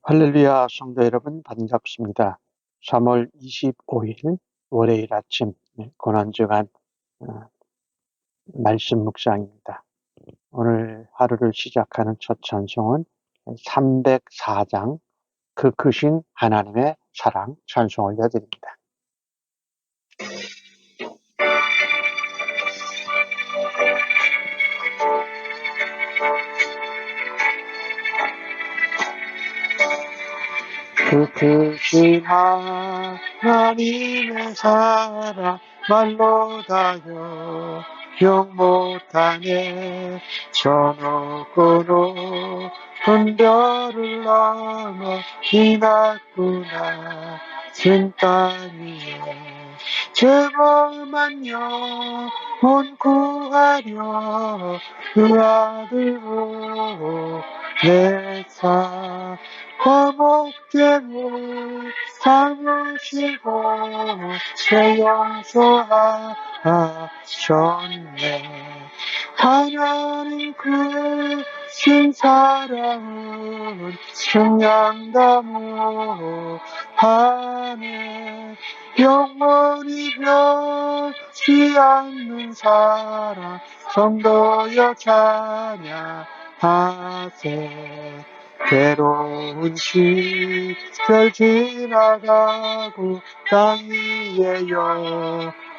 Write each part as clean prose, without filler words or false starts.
할렐루야 성도 여러분 반갑습니다. 3월 25일 월요일 아침 고난주간 말씀 묵상입니다. 오늘 하루를 시작하는 첫 찬송은 304장 그 크신 하나님의 사랑 찬송 올려드립니다. 그 크신 하나님의 사랑 말로 다여 용 못하네. 저 높고 높은 별을 넘어 지났구나. 진 땅 위에 죄범한 영혼 구하려 그 아들 보내사 화목제물 삼으시고 죄 용서하셨네. 하나님 크신 사랑은 청량다무하네. 영원히 변치 않는 사랑 성도여 찬양하세. 괴로운 시절 지나가고 땅 위에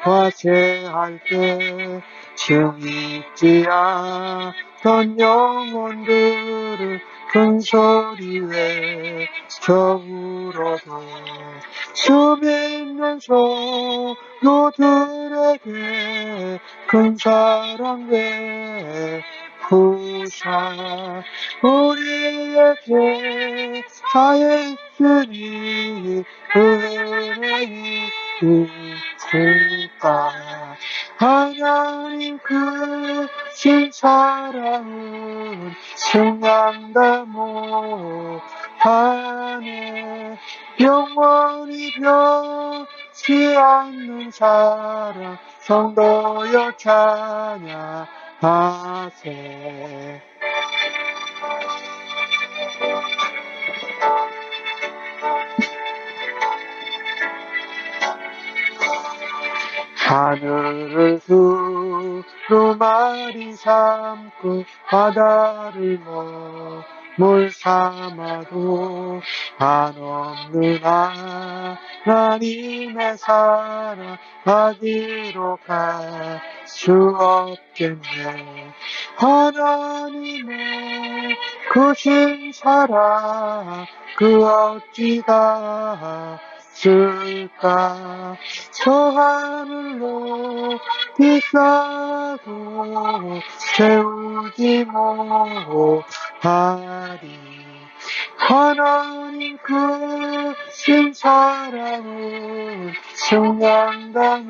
여화제할 때 증있지 않던 영혼들을 큰 소리 외쳐울어도 수많은 성도들에게 큰 사랑 베푸사 우리에게 사했으니 은혜이 있을까. 하나님 크신 사랑은 승량다무하네. 영원히 변치 않는 사랑 성도여 찬양하세. 하늘을 두루마리 삼고 바다를 물 삼아도 한없는 하나님의 사랑 어디로 갈 수 없겠네. 하나님의 크신 사랑 그 어찌다 쓸까. 저 하늘로 비싸도 채우지 못하리. 하나님 크신 사랑은 승량다무하네.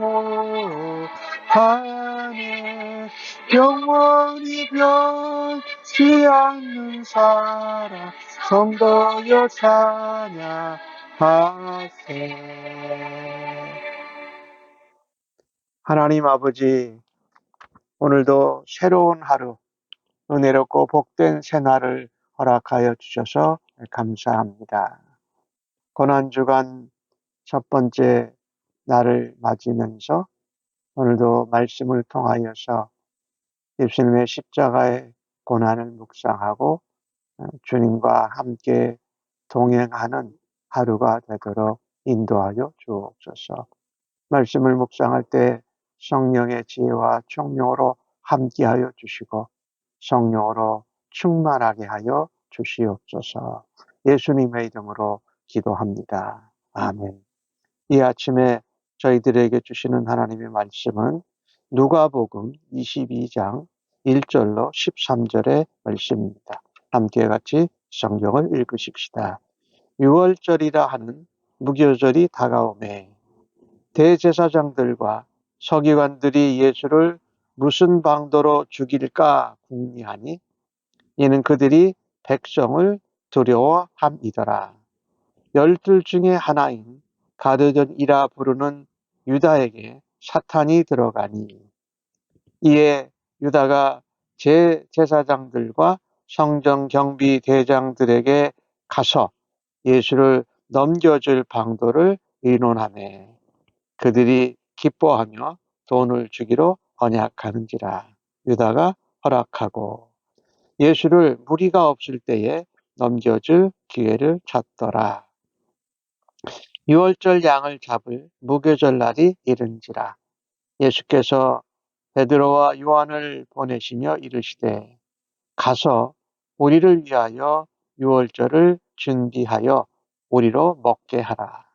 영원히 변치 않는 사랑 성도여 찬양하세. 하나님 아버지, 오늘도 새로운 하루, 은혜롭고 복된 새날을 허락하여 주셔서 감사합니다. 고난주간 첫 번째 날을 맞으면서 오늘도 말씀을 통하여서 예수님의 십자가의 고난을 묵상하고 주님과 함께 동행하는 하루가 되도록 인도하여 주옵소서. 말씀을 묵상할 때 성령의 지혜와 총명으로 함께하여 주시고 성령으로 충만하게 하여 주시옵소서. 예수님의 이름으로 기도합니다. 아멘. 이 아침에 저희들에게 주시는 하나님의 말씀은 누가복음 22장 1절로 13절의 말씀입니다. 함께 같이 성경을 읽으십시다. 6월절이라 하는 무교절이 다가오매 대제사장들과 서기관들이 예수를 무슨 방도로 죽일까 궁리하니 이는 그들이 백성을 두려워함이더라. 12 중에 하나인 가드전이라 부르는 유다에게 사탄이 들어가니 이에 유다가 제사장들과 성전 경비 대장들에게 가서 예수를 넘겨줄 방도를 의논하매 그들이 기뻐하며 돈을 주기로 언약하는지라. 유다가 허락하고 예수를 무리가 없을 때에 넘겨줄 기회를 찾더라. 유월절 양을 잡을 무교절 날이 이른지라. 예수께서 베드로와 요한을 보내시며 이르시되 가서 우리를 위하여 유월절을 준비하여 우리로 먹게 하라.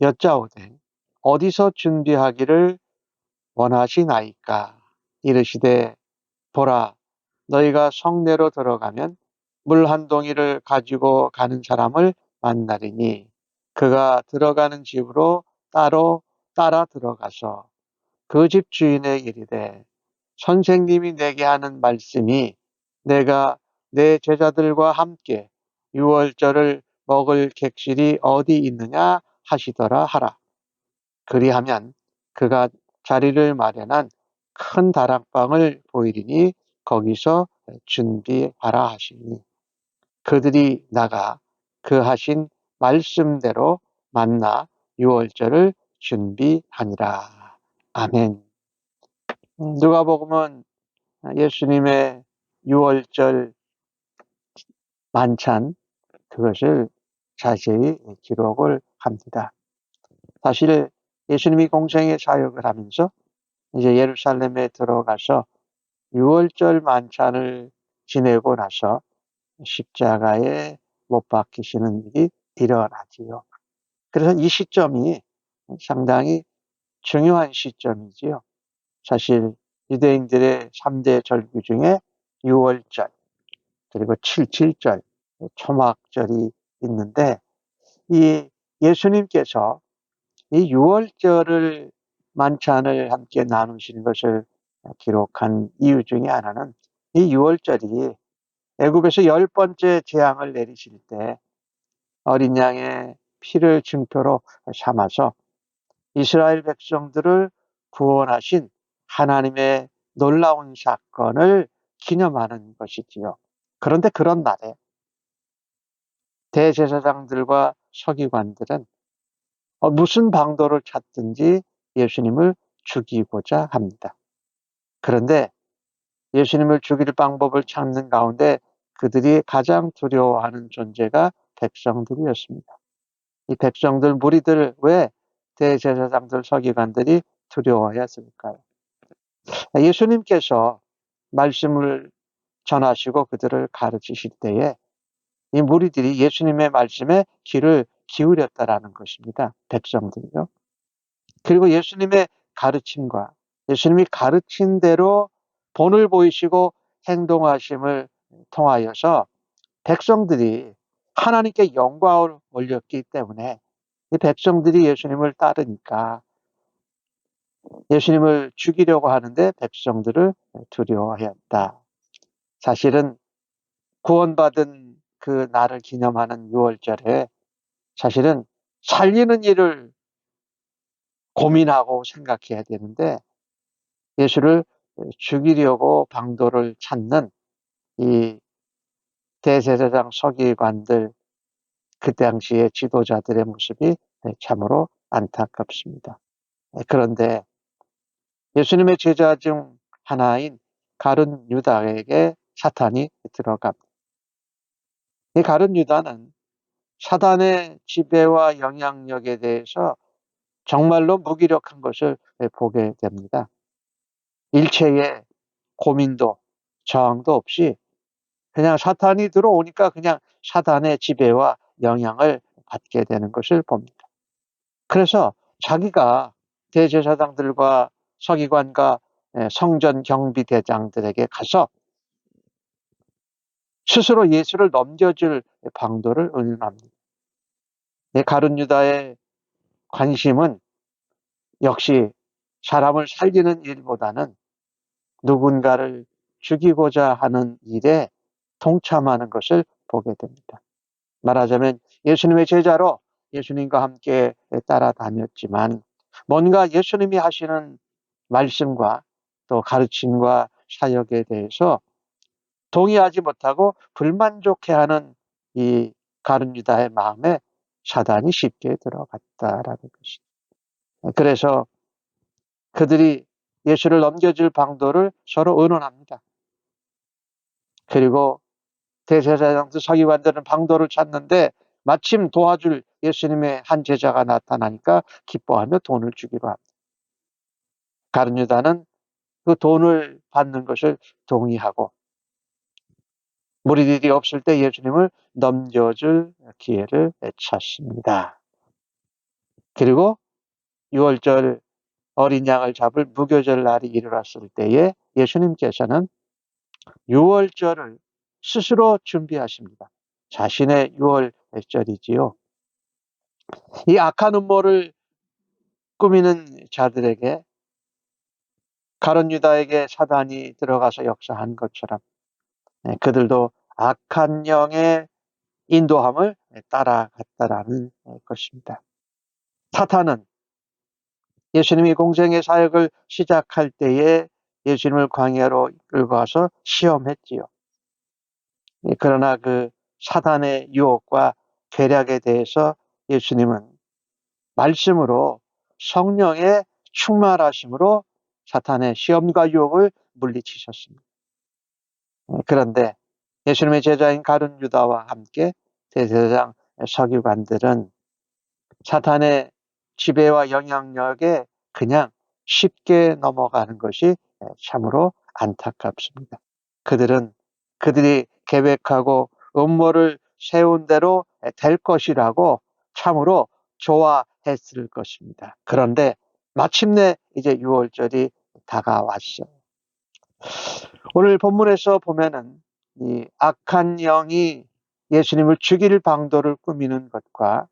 여짜오되 어디서 준비하기를 원하시나이까? 이르시되 보라, 너희가 성내로 들어가면 물 한 동이를 가지고 가는 사람을 만나리니 그가 들어가는 집으로 따라 들어가서 그 집 주인에게 이르되 선생님이 내게 하는 말씀이 내가 내 제자들과 함께 유월절을 먹을 객실이 어디 있느냐 하시더라 하라. 그리하면 그가 자리를 마련한 큰 다락방을 보이리니 거기서 준비하라 하시니 그들이 나가 그 하신 말씀대로 만나 유월절을 준비하니라. 아멘. 누가복음은 예수님의 유월절 만찬 그것을 자세히 기록을 합니다. 사실 예수님이 공생의 사역을 하면서 이제 예루살렘에 들어가서 유월절 만찬을 지내고 나서 십자가에 못 박히시는 일이 일어나지요. 그래서 이 시점이 상당히 중요한 시점이지요. 사실 유대인들의 3대 절기 중에 유월절 그리고 7.7절 초막절이 있는데 이 예수님께서 이 유월절을 만찬을 함께 나누시는 것을 기록한 이유 중에 하나는 이 유월절이 애굽에서 10번째 재앙을 내리실 때 어린 양의 피를 증표로 삼아서 이스라엘 백성들을 구원하신 하나님의 놀라운 사건을 기념하는 것이지요. 그런데 그런 날에 대제사장들과 서기관들은 무슨 방도를 찾든지 예수님을 죽이고자 합니다. 그런데 예수님을 죽일 방법을 찾는 가운데 그들이 가장 두려워하는 존재가 백성들이었습니다. 이 백성들, 무리들 왜 대제사장들, 서기관들이 두려워했을까요? 예수님께서 말씀을 전하시고 그들을 가르치실 때에 이 무리들이 예수님의 말씀에 귀를 기울였다라는 것입니다. 백성들이요. 그리고 예수님의 가르침과 예수님이 가르친 대로 본을 보이시고 행동하심을 통하여서 백성들이 하나님께 영광을 올렸기 때문에 이 백성들이 예수님을 따르니까 예수님을 죽이려고 하는데 백성들을 두려워했다. 사실은 구원받은 그 날을 기념하는 유월절에 사실은 살리는 일을 고민하고 생각해야 되는데 예수를 죽이려고 방도를 찾는 이 대제사장 서기관들 그 당시의 지도자들의 모습이 참으로 안타깝습니다. 그런데 예수님의 제자 중 하나인 가룟 유다에게 사탄이 들어갑니다. 이 가룟 유다는 사단의 지배와 영향력에 대해서 정말로 무기력한 것을 보게 됩니다. 일체의 고민도 저항도 없이 그냥 사탄이 들어오니까 그냥 사단의 지배와 영향을 받게 되는 것을 봅니다. 그래서 자기가 대제사장들과 서기관과 성전 경비대장들에게 가서 스스로 예수를 넘겨줄 방도를 의논합니다. 가룟 유다의 관심은 역시 사람을 살리는 일보다는 누군가를 죽이고자 하는 일에 동참하는 것을 보게 됩니다. 말하자면 예수님의 제자로 예수님과 함께 따라다녔지만 뭔가 예수님이 하시는 말씀과 또 가르침과 사역에 대해서 동의하지 못하고 불만족해하는 이 가룟 유다의 마음에 사단이 쉽게 들어갔다라는 것이죠. 그래서 그들이 예수를 넘겨줄 방도를 서로 의논합니다. 그리고 대제사장도 서기관들은 방도를 찾는데 마침 도와줄 예수님의 한 제자가 나타나니까 기뻐하며 돈을 주기로 합니다. 가룟 유다는 그 돈을 받는 것을 동의하고 무리들이 없을 때 예수님을 넘겨줄 기회를 찾습니다. 그리고 6월절 어린 양을 잡을 무교절 날이 이르렀을 때에 예수님께서는 6월절을 스스로 준비하십니다. 자신의 6월절이지요. 이 악한 음모를 꾸미는 자들에게 가룟 유다에게 사단이 들어가서 역사한 것처럼 그들도 악한 영의 인도함을 따라갔다라는 것입니다. 사탄은 예수님이 공생의 사역을 시작할 때에 예수님을 광야로 이끌고 가서 시험했지요. 그러나 그 사단의 유혹과 계략에 대해서 예수님은 말씀으로 성령의 충만하심으로 사탄의 시험과 유혹을 물리치셨습니다. 그런데 예수님의 제자인 가룟 유다와 함께 대제사장 서기관들은 사탄의 지배와 영향력에 그냥 쉽게 넘어가는 것이 참으로 안타깝습니다. 그들은 그들이 계획하고 음모를 세운 대로 될 것이라고 참으로 좋아했을 것입니다. 그런데 마침내 이제 6월절이 다가왔어요. 오늘 본문에서 보면은 이 악한 영이 예수님을 죽일 방도를 꾸미는 것과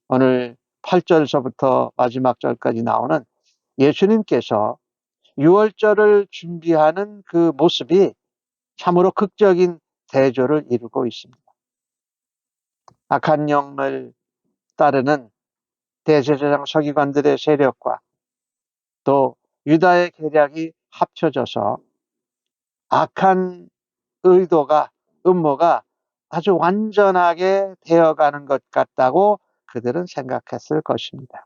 오늘 8절서부터 마지막 절까지 나오는 예수님께서 6월절을 준비하는 그 모습이 참으로 극적인 대조를 이루고 있습니다. 악한 영을 따르는 대제사장 서기관들의 세력과 또 유다의 계략이 합쳐져서 악한 의도가 음모가 아주 완전하게 되어가는 것 같다고 그들은 생각했을 것입니다.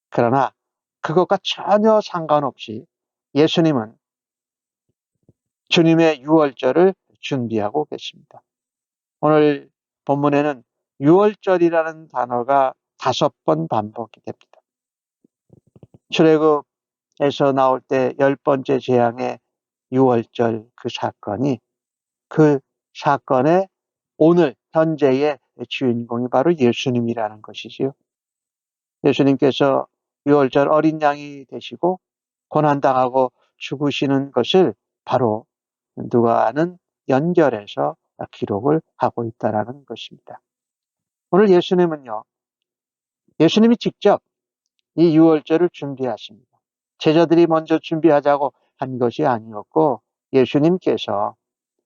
그러나 그것과 전혀 상관없이 예수님은 주님의 6월절을 준비하고 계십니다. 오늘 본문에는 6월절이라는 단어가 5번 반복이 됩니다. 출애굽에서 나올 때 10번째 재앙의 6월절 그 사건이 그 사건의 오늘 현재의 주인공이 바로 예수님이라는 것이지요. 예수님께서 6월절 어린 양이 되시고 고난당하고 죽으시는 것을 바로 누가는 연결해서 기록을 하고 있다는 것입니다. 오늘 예수님은요, 예수님이 직접 이 6월절을 준비하십니다. 제자들이 먼저 준비하자고 한 것이 아니었고 예수님께서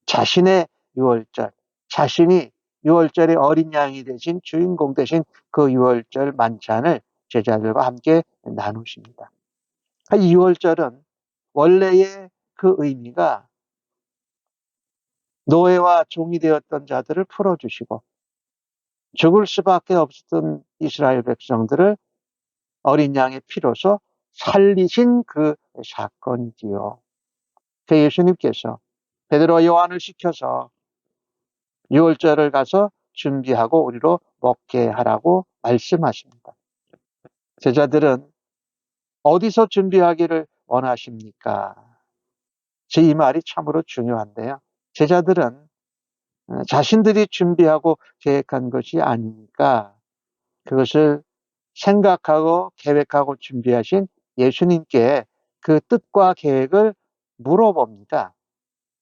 자신의 6월절, 자신이 6월절의 어린 양이 되신 주인공 되신 그 6월절 만찬을 제자들과 함께 나누십니다. 이 6월절은 원래의 그 의미가 노예와 종이 되었던 자들을 풀어주시고 죽을 수밖에 없었던 이스라엘 백성들을 어린 양의 피로서 살리신 그 사건이지요. 그 예수님께서 베드로와 요한을 시켜서 6월절을 가서 준비하고 우리로 먹게 하라고 말씀하십니다. 제자들은 어디서 준비하기를 원하십니까? 이 말이 참으로 중요한데요. 제자들은 자신들이 준비하고 계획한 것이 아니니까 그것을 생각하고 계획하고 준비하신 예수님께 그 뜻과 계획을 물어봅니다.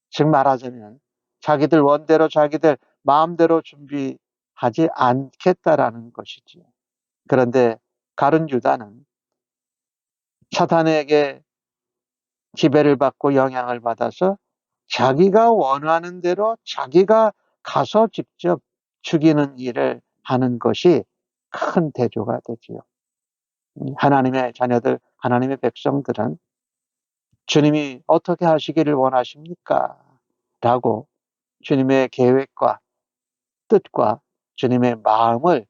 즉 말하자면 자기들 원대로 자기들 마음대로 준비하지 않겠다라는 것이지요. 그런데 가룟 유다는 사탄에게 지배를 받고 영향을 받아서 자기가 원하는 대로 자기가 가서 직접 죽이는 일을 하는 것이 큰 대조가 되지요. 하나님의 자녀들, 하나님의 백성들은 주님이 어떻게 하시기를 원하십니까? 라고 주님의 계획과 뜻과 주님의 마음을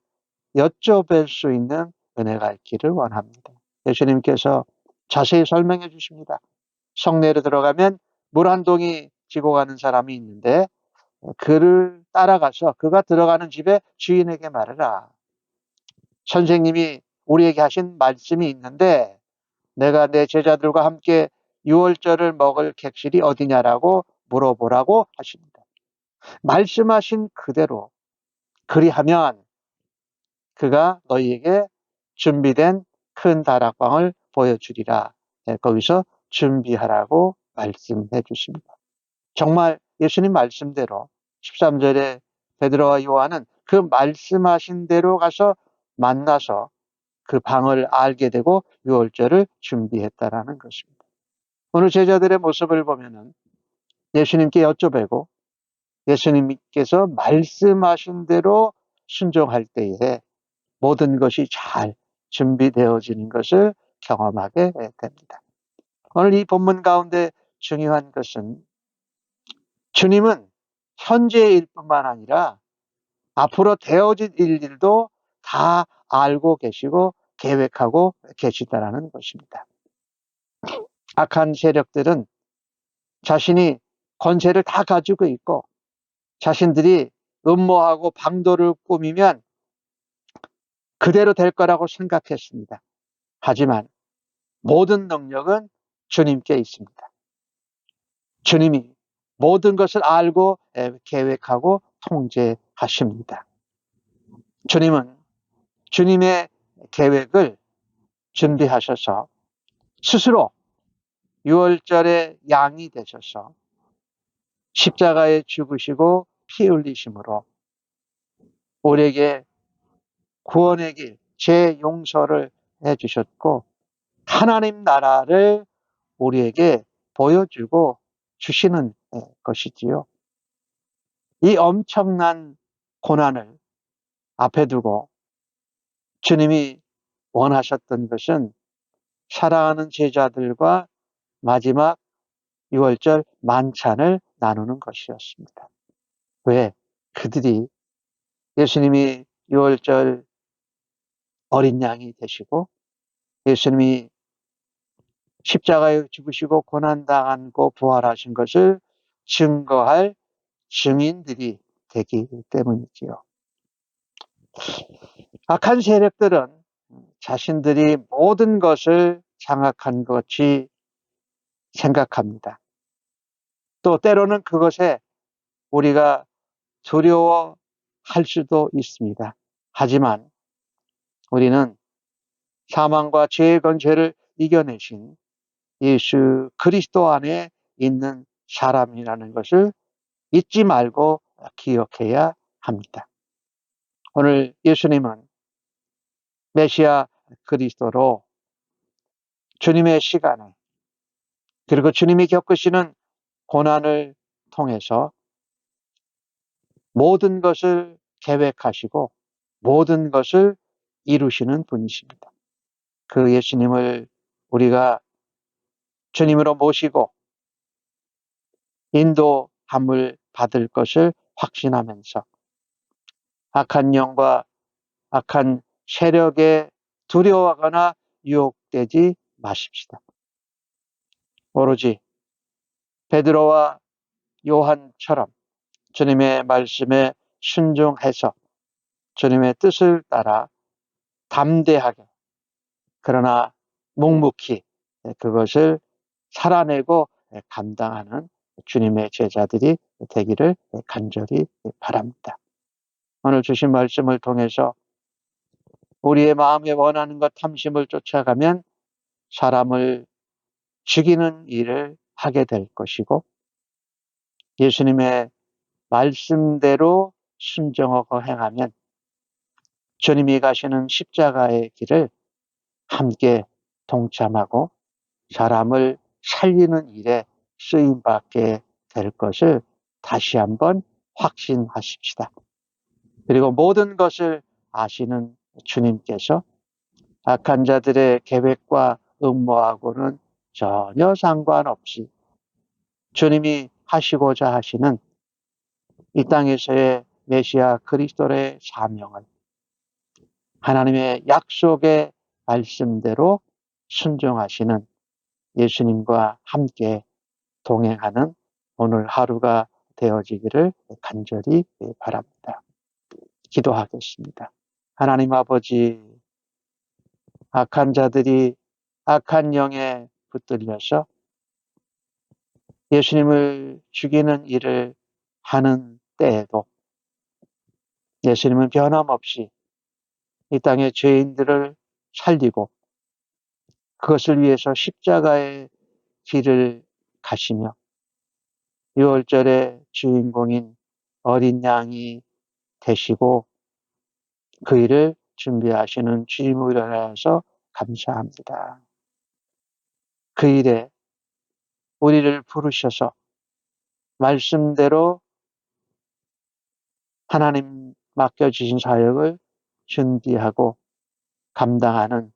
여쭤뵐 수 있는 은혜가 있기를 원합니다. 예수님께서 자세히 설명해 주십니다. 성내로 들어가면 물 한 동이 지고 가는 사람이 있는데 그를 따라가서 그가 들어가는 집에 주인에게 말해라. 선생님이 우리에게 하신 말씀이 있는데 내가 내 제자들과 함께 유월절을 먹을 객실이 어디냐라고 물어보라고 하십니다. 말씀하신 그대로 그리하면 그가 너희에게 준비된 큰 다락방을 보여주리라. 거기서 준비하라고 말씀해 주십니다. 정말 예수님 말씀대로 13절에 베드로와 요한은 그 말씀하신 대로 가서 만나서 그 방을 알게 되고 유월절을 준비했다라는 것입니다. 오늘 제자들의 모습을 보면은 예수님께 여쭤보고 예수님께서 말씀하신 대로 순종할 때에 모든 것이 잘 준비되어지는 것을 경험하게 됩니다. 오늘 이 본문 가운데 중요한 것은 주님은 현재의 일뿐만 아니라 앞으로 되어질 일들도 다 알고 계시고 계획하고 계시다라는 것입니다. 악한 세력들은 자신이 권세를 다 가지고 있고 자신들이 음모하고 방도를 꾸미면 그대로 될 거라고 생각했습니다. 하지만 모든 능력은 주님께 있습니다. 주님이 모든 것을 알고 계획하고 통제하십니다. 주님은 주님의 계획을 준비하셔서 스스로 유월절의 양이 되셔서 십자가에 죽으시고 피 흘리심으로 우리에게 구원의 길, 죄 용서를 해주셨고 하나님 나라를 우리에게 보여주고 주시는 것이지요. 이 엄청난 고난을 앞에 두고 주님이 원하셨던 것은 사랑하는 제자들과 마지막 유월절 만찬을 나누는 것이었습니다. 왜? 그들이 예수님이 유월절 어린 양이 되시고 예수님이 십자가에 죽으시고 고난당하고 부활하신 것을 증거할 증인들이 되기 때문이지요. 악한 세력들은 자신들이 모든 것을 장악한 것이 생각합니다. 또 때로는 그것에 우리가 두려워할 수도 있습니다. 하지만 우리는 사망과 죄의 권세를 이겨내신 예수 그리스도 안에 있는 사람이라는 것을 잊지 말고 기억해야 합니다. 오늘 예수님은 메시아 그리스도로 주님의 시간에 그리고 주님이 겪으시는 고난을 통해서 모든 것을 계획하시고 모든 것을 이루시는 분이십니다. 그 예수님을 우리가 주님으로 모시고 인도함을 받을 것을 확신하면서 악한 영과 악한 세력에 두려워하거나 유혹되지 마십시다. 오로지 베드로와 요한처럼 주님의 말씀에 순종해서 주님의 뜻을 따라 담대하게 그러나 묵묵히 그것을 살아내고 감당하는 주님의 제자들이 되기를 간절히 바랍니다. 오늘 주신 말씀을 통해서 우리의 마음에 원하는 것 탐심을 쫓아가면 사람을 죽이는 일을 하게 될 것이고 예수님의 말씀대로 순종하고 행하면 주님이 가시는 십자가의 길을 함께 동참하고 사람을 살리는 일에 쓰임받게 될 것을 다시 한번 확신하십시다. 그리고 모든 것을 아시는 주님께서 악한 자들의 계획과 음모하고는 전혀 상관없이 주님이 하시고자 하시는 이 땅에서의 메시아 그리스도의 사명을 하나님의 약속의 말씀대로 순종하시는 예수님과 함께 동행하는 오늘 하루가 되어지기를 간절히 바랍니다. 기도하겠습니다. 하나님 아버지, 악한 자들이 악한 영에 붙들려서 예수님을 죽이는 일을 하는 때에도 예수님은 변함없이 이 땅의 죄인들을 살리고 그것을 위해서 십자가의 길을 가시며 유월절의 주인공인 어린 양이 되시고 그 일을 준비하시는 주님을 위하여서 감사합니다. 그 일에 우리를 부르셔서 말씀대로 하나님 맡겨주신 사역을 준비하고 감당하는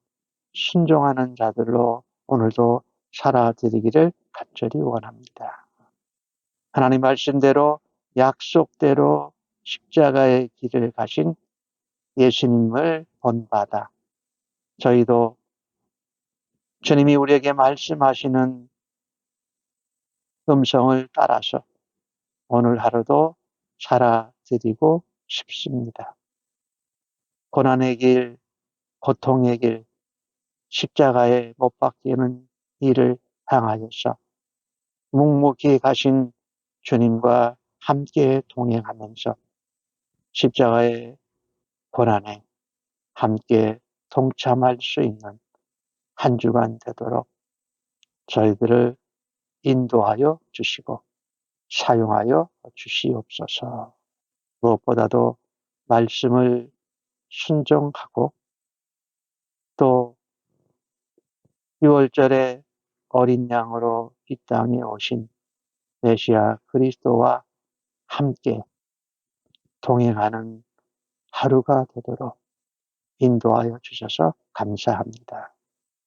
순종하는 자들로 오늘도 살아드리기를 간절히 원합니다. 하나님 말씀대로 약속대로 십자가의 길을 가신 예수님을 본받아 저희도 주님이 우리에게 말씀하시는 음성을 따라서 오늘 하루도 살아드리고 싶습니다. 고난의 길, 고통의 길, 십자가에 못 박히는 일을 향하여서 묵묵히 가신 주님과 함께 동행하면서 십자가의 고난에 함께 동참할 수 있는 한 주간 되도록 저희들을 인도하여 주시고 사용하여 주시옵소서. 무엇보다도 말씀을 순종하고 또 6월절에 어린 양으로 이 땅에 오신 메시아 그리스도와 함께 동행하는 하루가 되도록 인도하여 주셔서 감사합니다.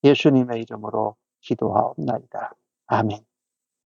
예수님의 이름으로 기도하옵나이다. 아멘.